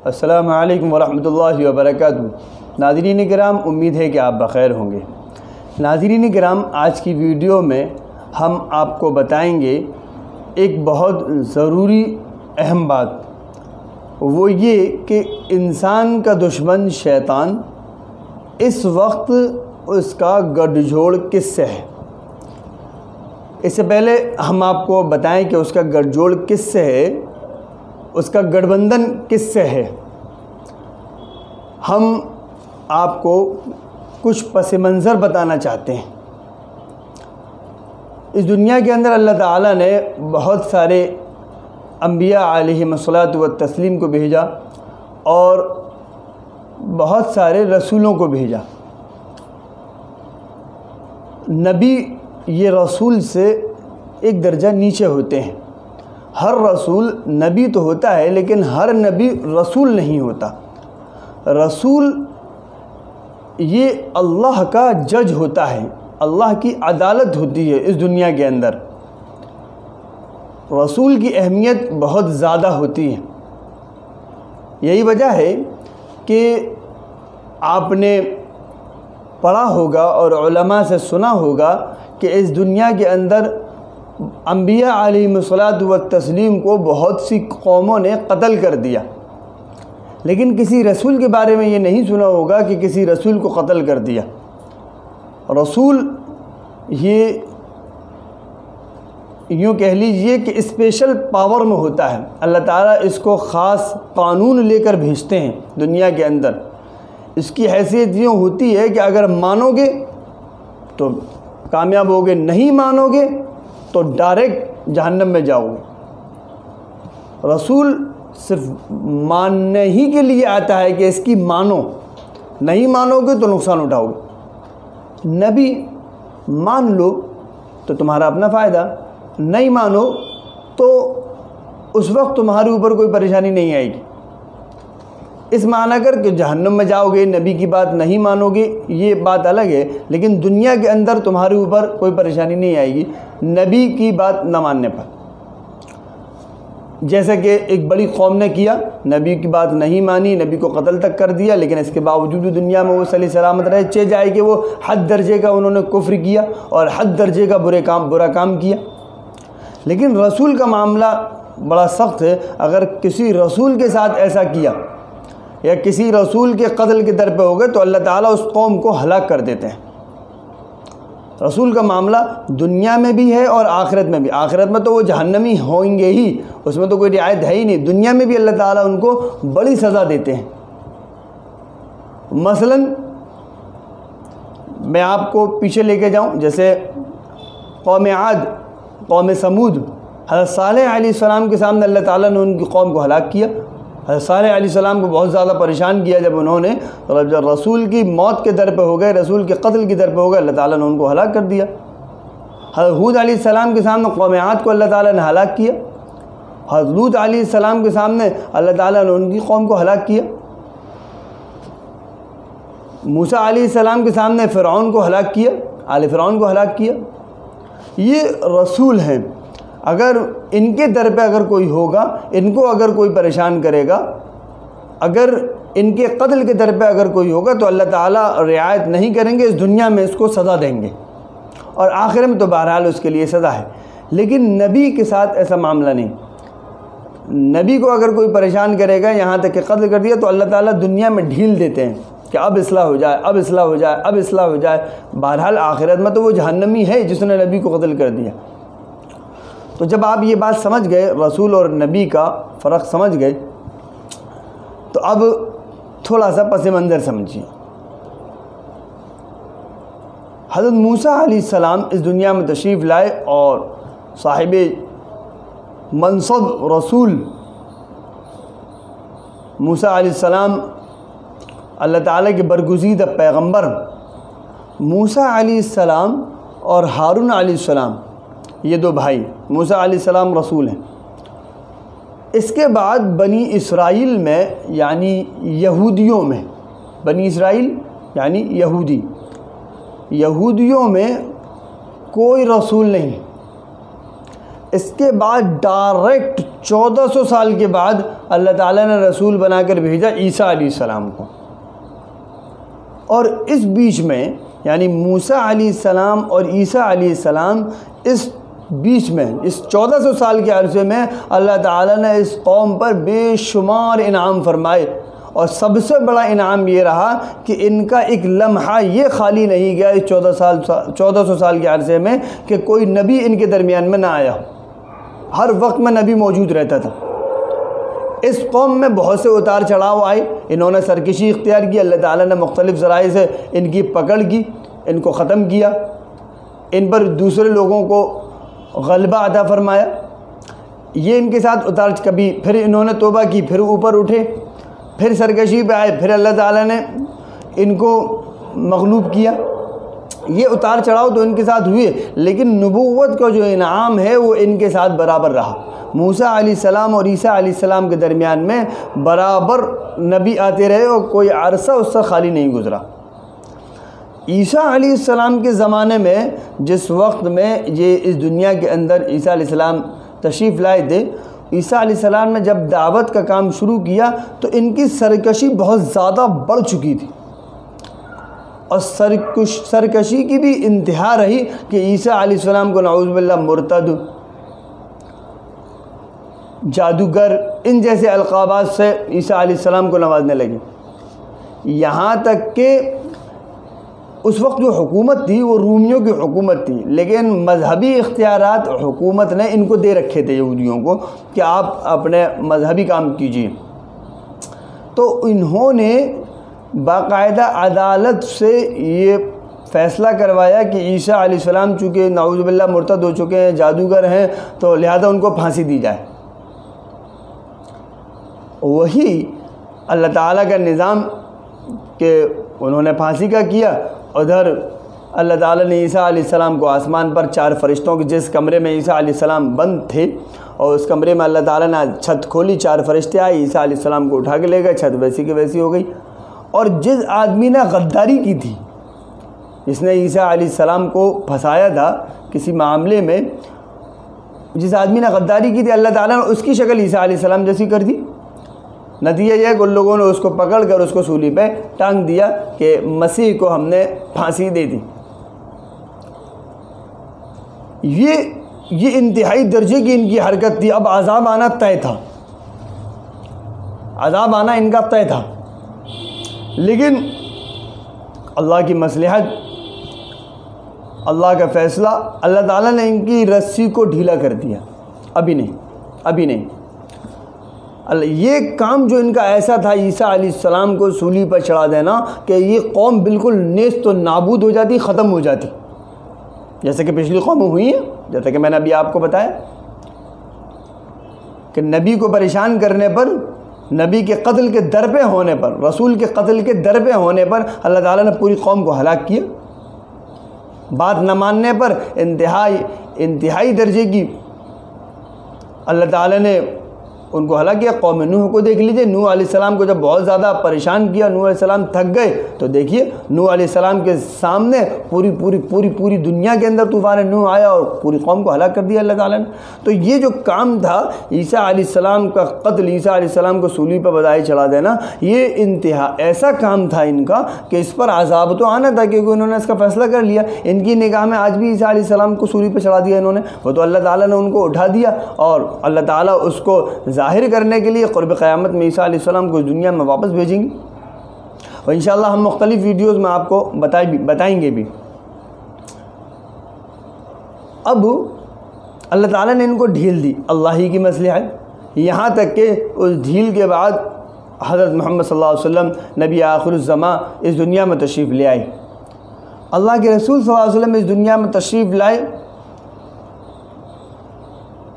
السلام علیکم ورحمۃ اللہ وبرکاتہ۔ ناظرین کرام، امید ہے کہ آپ بخیر ہوں گے۔ ناظرین کرام، آج کی ویڈیو میں ہم آپ کو بتائیں گے ایک بہت ضروری اہم بات، وہ یہ کہ انسان کا دشمن شیطان اس وقت اس کا گٹھ جوڑ کس سے ہے۔ اس سے پہلے ہم آپ کو بتائیں کہ اس کا گٹھ جوڑ کس سے ہے، اس کا گٹھ بندھن کس سے ہے۔ ہم آپ کو کچھ پس منظر بتانا چاہتے ہیں۔ اس دنیا کے اندر اللہ تعالیٰ نے بہت سارے انبیاء علیہم الصلاۃ والتسلیم کو بھیجا اور بہت سارے رسولوں کو بھیجا۔ نبی یہ رسول سے ایک درجہ نیچے ہوتے ہیں۔ ہر رسول نبی تو ہوتا ہے، لیکن ہر نبی رسول نہیں ہوتا۔ رسول یہ اللہ کا جج ہوتا ہے، اللہ کی عدالت ہوتی ہے اس دنیا کے اندر۔ رسول کی اہمیت بہت زیادہ ہوتی ہے۔ یہی وجہ ہے کہ آپ نے پڑھا ہوگا اور علماء سے سنا ہوگا کہ اس دنیا کے اندر انبیاء علیہم الصلاۃ والتسلیم کو بہت سی قوموں نے قتل کر دیا، لیکن کسی رسول کے بارے میں یہ نہیں سنا ہوگا کہ کسی رسول کو قتل کر دیا۔ رسول یہ یوں کہہ لیجئے کہ اسپیشل پاور میں ہوتا ہے۔ اللہ تعالیٰ اس کو خاص قانون لے کر بھیجتے ہیں دنیا کے اندر۔ اس کی حیثیت یوں ہوتی ہے کہ اگر مانو گے تو کامیاب ہوگے، نہیں مانو گے تو ڈائریکٹ جہنم میں جاؤ گے۔ رسول صرف ماننے ہی کے لیے آتا ہے کہ اس کی مانو، نہیں مانو گے تو نقصان اٹھاؤ گے۔ نبی مان لو تو تمہارا اپنا فائدہ، نہیں مانو تو اس وقت تمہارے اوپر کوئی پریشانی نہیں آئے گی۔ اس معنی کر کہ جہنم میں جاؤ گے، نبی کی بات نہیں مانو گے، یہ بات الگ ہے، لیکن دنیا کے اندر تمہارے اوپر کوئی پریشانی نہیں آئے گی نبی کی بات نہ ماننے پر۔ جیسا کہ ایک بڑی قوم نے کیا، نبی کی بات نہیں مانی، نبی کو قتل تک کر دیا، لیکن اس کے باوجود بھی دنیا میں وہ صحیح سلامت رہے، چہ جائے کہ وہ حد درجے کا انہوں نے کفر کیا اور حد درجے کا برا کام کیا۔ لیکن رسول کا معاملہ بڑا سخت ہے۔ اگر کسی رسول کے ساتھ ایسا کیا یا کسی رسول کے قتل کے در پہ ہو گئے تو اللہ تعالیٰ اس قوم کو ہلاک کر دیتے ہیں۔ رسول کا معاملہ دنیا میں بھی ہے اور آخرت میں بھی۔ آخرت میں تو وہ جہنمی ہوئیں گے ہی، اس میں تو کوئی رعایت ہے ہی نہیں۔ دنیا میں بھی اللہ تعالیٰ ان کو بڑی سزا دیتے ہیں۔ مثلا میں آپ کو پیچھے لے کے جاؤں، جیسے قوم عاد، قوم سمود، حضرت صالح علیہ السلام کے سامنے اللہ تعالیٰ نے ان کی قوم کو ہلاک کیا۔ حضرت صالح علیہ السلام کو بہت زیادہ پریشان کیا جب انہوں نے جب رسول کی موت کے در پہ ہو گئے، رسول کے قتل کے در پہ ہو گئے، اللہ تعالیٰ نے ان کو ہلاک کر دیا۔ حضرت ہود علیہ السلام کے سامنے قوم عاد کو اللہ تعالیٰ نے ہلاک کیا۔ حضرت لوط علیہ السلام کے سامنے اللہ تعالیٰ نے ان کی قوم کو ہلاک کیا۔ موسیٰ علیہ السلام کے سامنے فرعون کو ہلاک کیا، آل فرعون کو ہلاک کیا۔ یہ رسول ہیں، اگر ان کے در پہ اگر کوئی ہوگا، ان کو اگر کوئی پریشان کرے گا، اگر ان کے قتل کے در پہ اگر کوئی ہوگا تو اللہ تعالیٰ رعایت نہیں کریں گے، اس دنیا میں اس کو سزا دیں گے اور آخرت میں تو بہرحال اس کے لیے سزا ہے۔ لیکن نبی کے ساتھ ایسا معاملہ نہیں۔ نبی کو اگر کوئی پریشان کرے گا، یہاں تک کہ قتل کر دیا، تو اللہ تعالیٰ دنیا میں ڈھیل دیتے ہیں کہ اب اصلاح ہو جائے، اب اصلاح ہو جائے، اب اصلاح ہو جائے۔ بہرحال آخرت میں تو وہ جہنمی ہے جس نے نبی کو قتل کر دیا۔ تو جب آپ یہ بات سمجھ گئے، رسول اور نبی کا فرق سمجھ گئے، تو اب تھوڑا سا پس منظر سمجھیے۔ حضرت موسیٰ علیہ السلام اس دنیا میں تشریف لائے اور صاحب منصب رسول موسیٰ علیہ السلام اللہ تعالیٰ کے برگزیدہ پیغمبر موسیٰ علیہ السلام اور ہارون علیہ السلام، یہ دو بھائی، موسیٰ علیہ السلام رسول ہیں۔ اس کے بعد بنی اسرائیل میں یعنی یہودیوں میں، بنی اسرائیل یعنی یہودیوں میں کوئی رسول نہیں۔ اس کے بعد ڈائریکٹ 1400 سال کے بعد اللہ تعالیٰ نے رسول بنا کر بھیجا عیسیٰ علیہ السلام کو، اور اس بیچ میں یعنی موسیٰ علیہ السلام اور عیسیٰ علیہ السلام اس بیچ میں اس 1400 سال کے عرصے میں اللہ تعالیٰ نے اس قوم پر بے شمار انعام فرمائے، اور سب سے بڑا انعام یہ رہا کہ ان کا ایک لمحہ یہ خالی نہیں گیا اس 1400 سال کے عرصے میں کہ کوئی نبی ان کے درمیان میں نہ آیا ہو، ہر وقت میں نبی موجود رہتا تھا۔ اس قوم میں بہت سے اتار چڑھاؤ آئے، انہوں نے سرکشی اختیار کی، اللہ تعالیٰ نے مختلف ذرائع سے ان کی پکڑ کی، ان کو ختم کیا، ان پر دوسرے لوگوں کو غلبہ عطا فرمایا۔ یہ ان کے ساتھ اتار، کبھی پھر انہوں نے توبہ کی، پھر اوپر اٹھے، پھر سرکشی پہ آئے، پھر اللہ تعالیٰ نے ان کو مغلوب کیا۔ یہ اتار چڑھاؤ تو ان کے ساتھ ہوئے، لیکن نبوت کا جو انعام ہے وہ ان کے ساتھ برابر رہا۔ موسیٰ علیہ السلام اور عیسیٰ علیہ السلام کے درمیان میں برابر نبی آتے رہے اور کوئی عرصہ اس سے خالی نہیں گزرا۔ عیسیٰ علیہ السلام کے زمانے میں جس وقت میں یہ اس دنیا کے اندر عیسیٰ علیہ السلام تشریف لائے تھے، عیسیٰ علیہ السلام نے جب دعوت کا کام شروع کیا تو ان کی سرکشی بہت زیادہ بڑھ چکی تھی، اور سرکشی کی بھی انتہا رہی کہ عیسیٰ علیہ السلام کو نعوذ باللہ مرتد، جادوگر، ان جیسے القابات سے عیسیٰ علیہ السلام کو نوازنے لگے، یہاں تک کہ اس وقت جو حکومت تھی وہ رومیوں کی حکومت تھی، لیکن مذہبی اختیارات حکومت نے ان کو دے رکھے تھے یہودیوں کو کہ آپ اپنے مذہبی کام کیجیے۔ تو انہوں نے باقاعدہ عدالت سے یہ فیصلہ کروایا کہ عیسیٰ علیہ السلام چونکہ نعوذ باللہ مرتد ہو چکے ہیں، جادوگر ہیں، تو لہذا ان کو پھانسی دی جائے۔ وہی اللہ تعالیٰ کا نظام کہ انہوں نے پھانسی کا کیا، ادھر اللہ تعالیٰ نے عیسیٰ علیہ السلام کو آسمان پر 4 فرشتوں کے، جس کمرے میں عیسیٰ علیہ السلام بند تھے، اور اس کمرے میں اللہ تعالیٰ نے چھت کھولی، 4 فرشتے آئے، عیسیٰ علیہ السلام کو اٹھا کے لے گئے، چھت ویسی کی ویسی ہو گئی۔ اور جس آدمی نے غداری کی تھی، جس نے عیسیٰ علیہ السلام کو پھنسایا تھا کسی معاملے میں، جس آدمی نے غداری کی تھی، اللہ تعالیٰ نے اس کی شکل عیسیٰ علیہ السلام جیسی کر دی۔ نتیجہ یہ ہے کہ ان لوگوں نے اس کو پکڑ کر اس کو سولی پہ ٹانگ دیا کہ مسیح کو ہم نے پھانسی دے دی۔ یہ انتہائی درجے کی ان کی حرکت تھی۔ اب عذاب آنا طے تھا، عذاب آنا ان کا طے تھا، لیکن اللہ کی مصلحت، اللہ کا فیصلہ، اللہ تعالیٰ نے ان کی رسی کو ڈھیلا کر دیا۔ ابھی نہیں۔ یہ کام جو ان کا ایسا تھا عیسیٰ علیہ السلام کو سولی پر چڑھا دینا کہ یہ قوم بالکل نیست و نابود ہو جاتی، ختم ہو جاتی، جیسے کہ پچھلی قومیں ہوئی ہیں، جیسا کہ میں نے ابھی آپ کو بتایا کہ نبی کو پریشان کرنے پر، نبی کے قتل کے در پہ ہونے پر، رسول کے قتل کے در پہ ہونے پر اللہ تعالیٰ نے پوری قوم کو ہلاک کیا۔ بات نہ ماننے پر انتہائی درجے کی اللہ تعالیٰ نے ان کو ہلاک کیا۔ قوم نوح کو دیکھ لیجئے، نوح علیہ السلام کو جب بہت زیادہ پریشان کیا، نوح علیہ السلام تھک گئے، تو دیکھیے نوح علیہ السلام کے سامنے پوری دنیا کے اندر طوفان نوح آیا اور پوری قوم کو ہلاک کر دیا اللہ تعالیٰ نے۔ تو یہ جو کام تھا عیسیٰ علیہ السلام کا قتل، عیسیٰ علیہ السلام کو سولی پر بدائی چڑھا دینا، یہ انتہا ایسا کام تھا ان کا کہ اس پر عذاب تو آنا تھا، کیونکہ انہوں نے اس کا فیصلہ کر لیا۔ ان کی نگاہ میں آج بھی عیسیٰ علیہ السلام کو سولی پہ چڑھا دیا انہوں نے، وہ تو اللہ تعالیٰ نے ان کو اٹھا دیا، اور اللہ تعالیٰ اس کو ظاہر کرنے کے لیے قرب قیامت میں عیسیٰ علیہ السلام کو اس دنیا میں واپس بھیجیں گے، اور انشاءاللہ ہم مختلف ویڈیوز میں آپ کو بتائیں گے بھی۔ اب اللہ تعالیٰ نے ان کو ڈھیل دی، اللہ ہی کی مصلحت، یہاں تک کہ اس ڈھیل کے بعد حضرت محمد صلی اللہ علیہ وسلم نبی آخر الزماں اس دنیا میں تشریف لے آئے۔ اللہ کے رسول صلی اللہ علیہ وسلم اس دنیا میں تشریف لائے،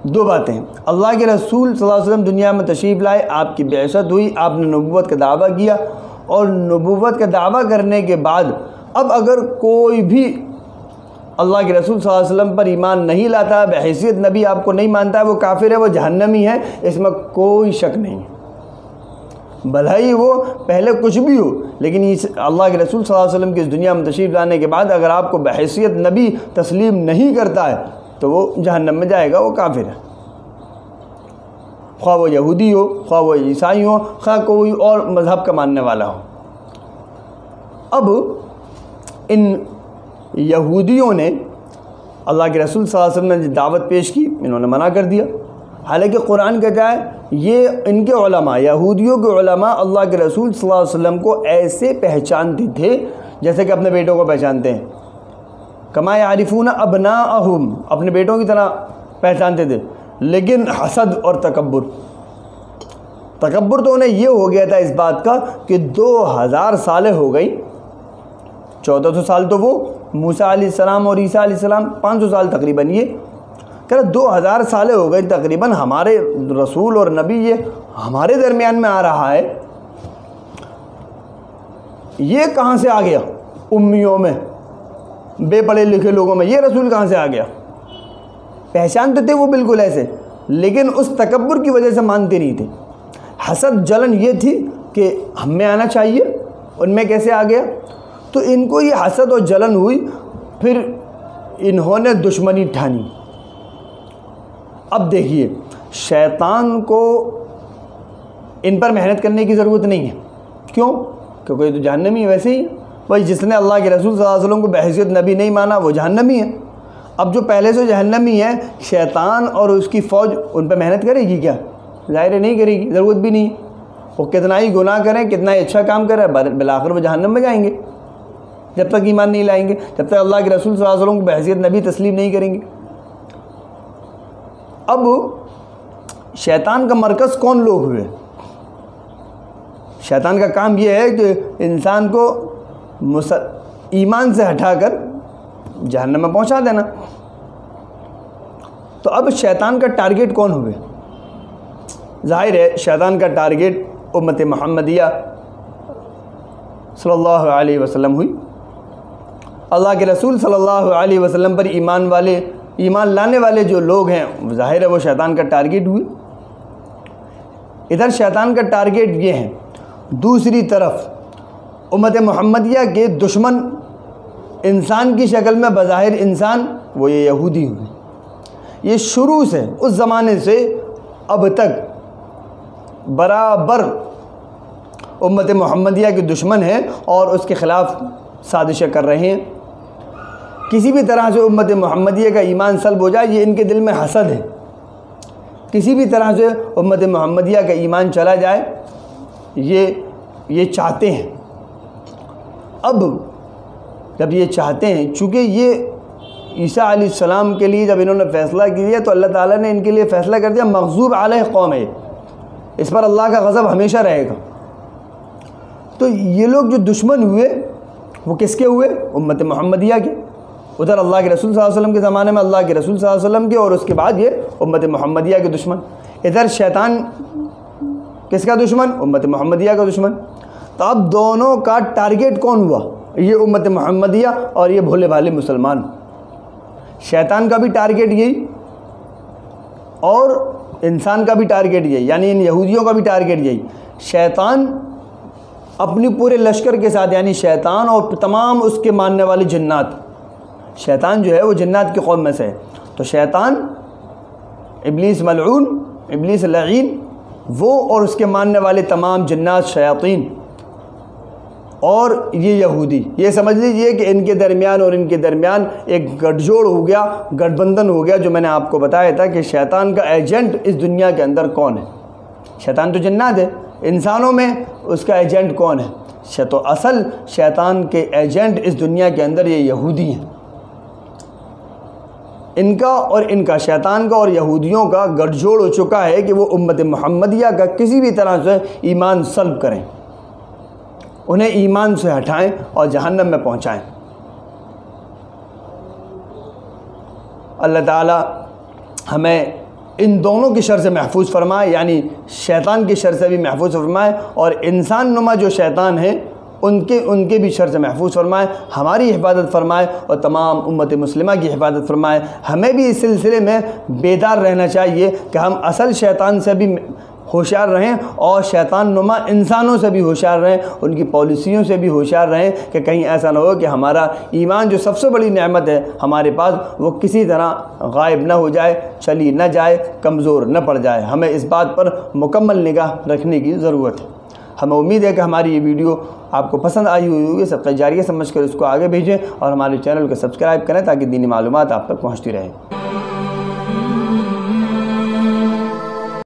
دو باتیں، اللہ کے رسول صلی اللہ علیہ وسلم دنیا میں تشریف لائے، آپ کی بعثت ہوئی، آپ نے نبوت کا دعویٰ کیا، اور نبوت کا دعویٰ کرنے کے بعد اب اگر کوئی بھی اللہ کے رسول صلی اللہ علیہ وسلم پر ایمان نہیں لاتا، بحیثیت نبی آپ کو نہیں مانتا ہے، وہ کافر ہے، وہ جہنمی ہے، اس میں کوئی شک نہیں ہے، بھلا ہی وہ پہلے کچھ بھی ہو، لیکن اللہ کے رسول صلی اللہ علیہ وسلم کی اس دنیا میں تشریف لانے کے بعد اگر آپ کو بحیثیت نبی تسلیم نہیں کرتا ہے تو وہ جہنم میں جائے گا، وہ کافر ہے۔ خواہ وہ یہودی ہو، خواہ وہ عیسائی ہو، خواہ کوئی اور مذہب کا ماننے والا ہو۔ اب ان یہودیوں نے اللہ کے رسول صلی اللہ علیہ وسلم نے دعوت پیش کی، انہوں نے منع کر دیا، حالانکہ قرآن کہتا ہے یہ ان کے علماء، یہودیوں کے علماء اللہ کے رسول صلی اللہ علیہ وسلم کو ایسے پہچانتے تھے جیسے کہ اپنے بیٹوں کو پہچانتے ہیں، کما یعرفون ابناءہم، اپنے بیٹوں کی طرح پہچانتے تھے، لیکن حسد اور تکبر تو انہیں یہ ہو گیا تھا اس بات کا کہ 2000 سالیں ہو گئی، 1400 سال تو وہ موسیٰ علیہ السلام اور عیسیٰ علیہ السلام، 500 سال تقریباً، یہ کہ 2000 سالیں ہو گئی تقریباً، ہمارے رسول اور نبی یہ ہمارے درمیان میں آ رہا ہے، یہ کہاں سے آ گیا؟ امیوں میں، بے پڑھے لکھے لوگوں میں یہ رسول کہاں سے آ گیا؟ پہچانتے تھے وہ بالکل ایسے، لیکن اس تکبر کی وجہ سے مانتے نہیں تھے۔ حسد جلن یہ تھی کہ ہم میں آنا چاہیے، ان میں کیسے آ گیا؟ تو ان کو یہ حسد اور جلن ہوئی، پھر انہوں نے دشمنی ٹھانی۔ اب دیکھیے، شیطان کو ان پر محنت کرنے کی ضرورت نہیں ہے، کیوں؟ کیونکہ یہ تو جہنمی ویسے ہی، بھائی جس نے اللہ کے رسول صلی اللہ علیہ وسلم کو بحیثیت نبی نہیں مانا وہ جہنمی ہے۔ اب جو پہلے سے جہنمی ہے، شیطان اور اس کی فوج ان پہ محنت کرے گی کیا؟ ظاہر ہے نہیں کرے گی، ضرورت بھی نہیں۔ وہ کتنا ہی گناہ کریں، کتنا ہی اچھا کام کریں، بالآخر وہ جہنم میں جائیں گے جب تک ایمان نہیں لائیں گے، جب تک اللہ کے رسول صلی اللہ علیہ وسلم کو بحیثیت نبی تسلیم نہیں کریں گے۔ اب شیطان کا مرکز کون لوگ ہوئے؟ شیطان کا کام یہ ہے کہ انسان کو ایمان سے ہٹا کر جہنم میں پہنچا دینا۔ تو اب شیطان کا ٹارگیٹ کون ہوئے؟ ظاہر ہے شیطان کا ٹارگیٹ امت محمدیہ صلی اللہ علیہ وسلم ہوئی۔ اللہ کے رسول صلی اللہ علیہ وسلم پر ایمان لانے والے جو لوگ ہیں، ظاہر ہے وہ شیطان کا ٹارگیٹ ہوئے۔ ادھر شیطان کا ٹارگیٹ یہ ہے، دوسری طرف امت محمدیہ کے دشمن انسان کی شکل میں بظاہر انسان، وہ یہ یہودی ہوئے۔ یہ شروع سے اس زمانے سے اب تک برابر امت محمدیہ کے دشمن ہیں اور اس کے خلاف سازشیں کر رہے ہیں۔ کسی بھی طرح سے امت محمدیہ کا ایمان سلب ہو جائے، یہ ان کے دل میں حسد ہے، کسی بھی طرح سے امت محمدیہ کا ایمان چلا جائے یہ چاہتے ہیں۔ اب جب یہ چاہتے ہیں، چونکہ یہ عیسیٰ علیہ السلام کے لیے جب انہوں نے فیصلہ کیا تو اللہ تعالیٰ نے ان کے لیے فیصلہ کر دیا مغضوب علیہ قوم ہے، اس پر اللہ کا غضب ہمیشہ رہے گا۔ تو یہ لوگ جو دشمن ہوئے وہ کس کے ہوئے؟ امت محمدیہ کے۔ ادھر اللہ کے رسول صلی اللہ علیہ وسلم کے زمانے میں اللہ کے رسول صلی اللہ علیہ وسلم کے، اور اس کے بعد یہ امت محمدیہ کے دشمن۔ ادھر شیطان کس کا دشمن؟ امت محمدیہ کا دشمن۔ تو اب دونوں کا ٹارگیٹ کون ہوا؟ یہ امت محمدیہ اور یہ بھولے بھالے مسلمان۔ شیطان کا بھی ٹارگیٹ یہی اور انسان کا بھی ٹارگیٹ یہی، یعنی ان یہودیوں کا بھی ٹارگیٹ یہی۔ شیطان اپنی پورے لشکر کے ساتھ، یعنی شیطان اور تمام اس کے ماننے والے جنات، شیطان جو ہے وہ جنات کی قوم میں سے ہے، تو شیطان، ابلیس ملعون، ابلیس لعین، وہ اور اس کے ماننے والے تمام جنات شیاطین، اور یہ یہودی، یہ سمجھ لیجئے کہ ان کے درمیان اور ان کے درمیان ایک گٹھ جوڑ ہو گیا، گٹھ بندھن ہو گیا، جو میں نے آپ کو بتایا تھا کہ شیطان کا ایجنٹ اس دنیا کے اندر کون ہے۔ شیطان تو جنات ہے، انسانوں میں اس کا ایجنٹ کون ہے؟ تو اصل شیطان کے ایجنٹ اس دنیا کے اندر یہ یہودی ہیں۔ ان کا اور ان کا، شیطان کا اور یہودیوں کا گٹھ جوڑ ہو چکا ہے کہ وہ امت محمدیہ کا کسی بھی طرح سے ایمان سلب کریں، انہیں ایمان سے ہٹائیں اور جہنم میں پہنچائیں۔ اللہ تعالی ہمیں ان دونوں کی شر سے محفوظ فرمائے، یعنی شیطان کی شر سے بھی محفوظ فرمائے، اور انسان نما جو شیطان ہیں ان کے بھی شر سے محفوظ فرمائے، ہماری حفاظت فرمائے اور تمام امت مسلمہ کی حفاظت فرمائے۔ ہمیں بھی اس سلسلے میں بیدار رہنا چاہیے کہ ہم اصل شیطان سے بھی ہوشیار رہیں اور شیطان نما انسانوں سے بھی ہوشیار رہیں، ان کی پالیسیوں سے بھی ہوشیار رہیں کہ کہیں ایسا نہ ہو کہ ہمارا ایمان جو سب سے بڑی نعمت ہے ہمارے پاس وہ کسی طرح غائب نہ ہو جائے، چلی نہ جائے، کمزور نہ پڑ جائے۔ ہمیں اس بات پر مکمل نگاہ رکھنے کی ضرورت ہے۔ ہمیں امید ہے کہ ہماری یہ ویڈیو آپ کو پسند آئی ہوگی، صدقہ جاریہ سمجھ کر اس کو آگے بھیجیں اور ہمارے چینل کو سبسکرائب کریں تاکہ دینی معلومات آپ تک پہنچتی رہیں۔